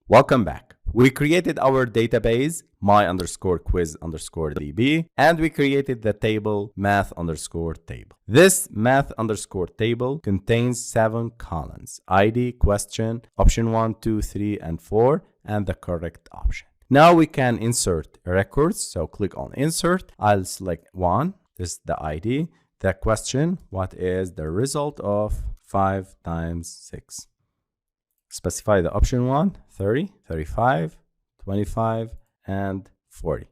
Welcome back. We created our database, my_quiz_db, and we created the table math_table. This math_table contains 7 columns: ID, question, option 1, 2, 3, and 4, and the correct option. Now we can insert records. So click on insert. I'll select 1. This is the ID. The question: what is the result of 5 times 6? Specify the option 1, 30, 35, 25, and 40.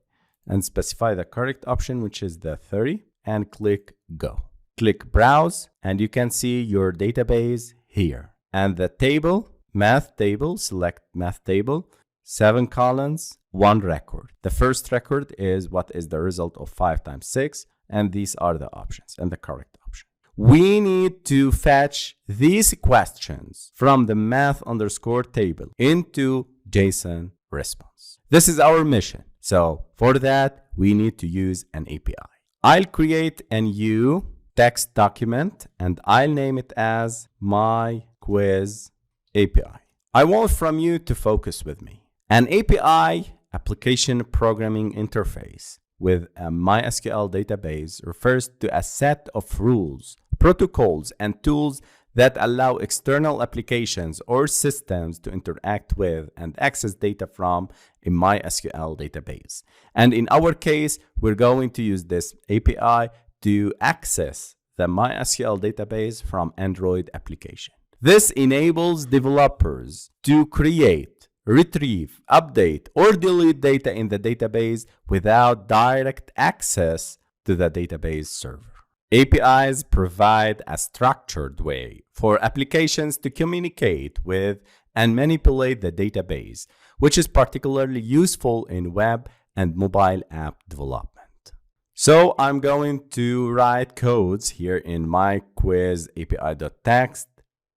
And specify the correct option, which is the 30, and click go. Click browse, and you can see your database here. And the table, math table, select math table, 7 columns, 1 record. The first record is what is the result of 5 times 6, and these are the options and the correct option. We need to fetch these questions from the math_table into JSON response. This is our mission. So for that, we need to use an API. I'll create a new text document and I'll name it as my quiz API. I want from you to focus with me. An API, application programming interface, with a MySQL database refers to a set of rules, protocols, and tools that allow external applications or systems to interact with and access data from a MySQL database. And in our case, we're going to use this API to access the MySQL database from Android application. This enables developers to create, retrieve, update, or delete data in the database without direct access to the database server. APIs provide a structured way for applications to communicate with and manipulate the database, which is particularly useful in web and mobile app development. So I'm going to write codes here in my quiz API.text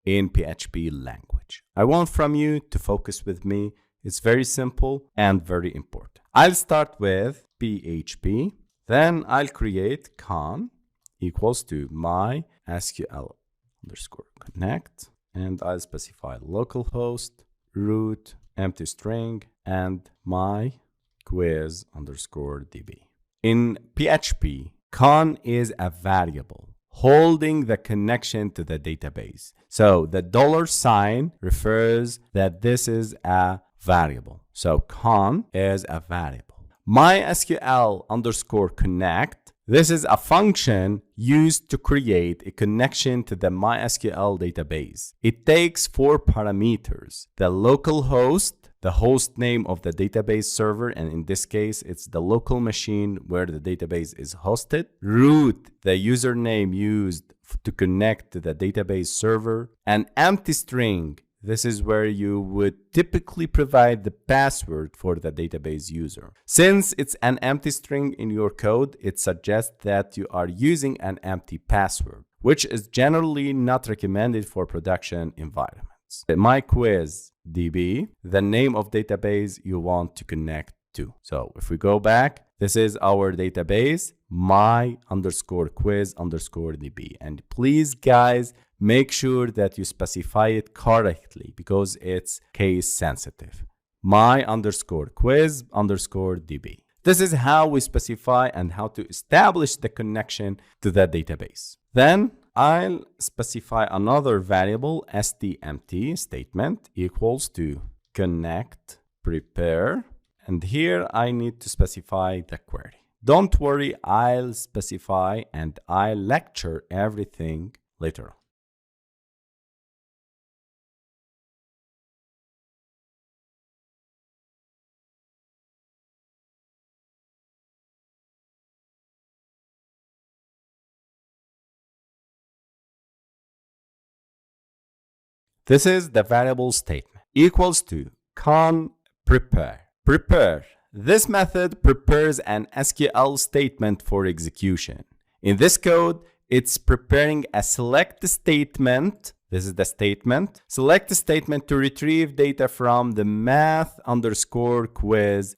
in PHP language. I want from you to focus with me. It's very simple and very important. I'll start with PHP, then I'll create con equals to MySQL_connect, and I'll specify localhost, root, empty string, and my quiz_db. In PHP, con is a variable holding the connection to the database. So the $sign refers that this is a variable. So con is a variable. MySQL_connect, this is a function used to create a connection to the MySQL database. It takes 4 parameters: the local host, the host name of the database server, and in this case, it's the local machine where the database is hosted. Root, the username used to connect to the database server. An empty string, this is where you would typically provide the password for the database user. Since it's an empty string in your code, it suggests that you are using an empty password, which is generally not recommended for production environments. My quiz DB, the name of database you want to connect to. So if we go back, this is our database, my_quiz_db. And please, guys, make sure that you specify it correctly because it's case sensitive. My_quiz_db. This is how we specify and how to establish the connection to the database. Then I'll specify another variable, stempty statement equals to connect prepare. And here I need to specify the query. Don't worry, I'll specify and I'll lecture everything later on. This is the variable statement equals to con prepare. Prepare. This method prepares an SQL statement for execution. In this code, it's preparing a select statement. This is the statement. Select statement to retrieve data from the math_quiz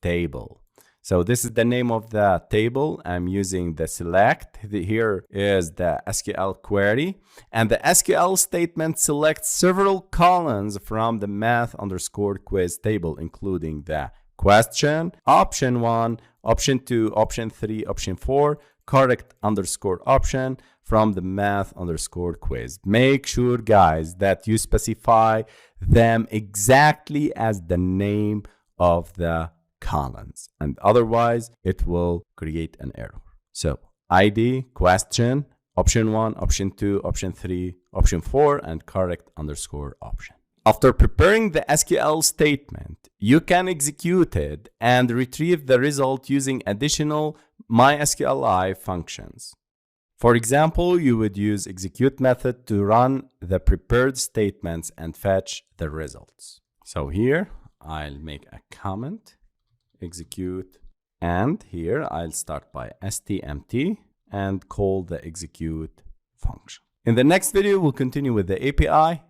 table. So this is the name of the table. I'm using the select. Here is the SQL query. And the SQL statement selects several columns from the math_quiz table, including the question, option 1, option 2, option 3, option 4, correct underscore option from the math_quiz. Make sure, guys, that you specify them exactly as the name of the columns, and otherwise it will create an error. So ID, question, option 1, option 2, option 3, option 4, and correct underscore option. After preparing the SQL statement, you can execute it and retrieve the result using additional MySQLi functions. For example, you would use execute method to run the prepared statements and fetch the results. So here I'll make a comment, execute, and here I'll start by stmt and call the execute function. In the next video, we'll continue with the API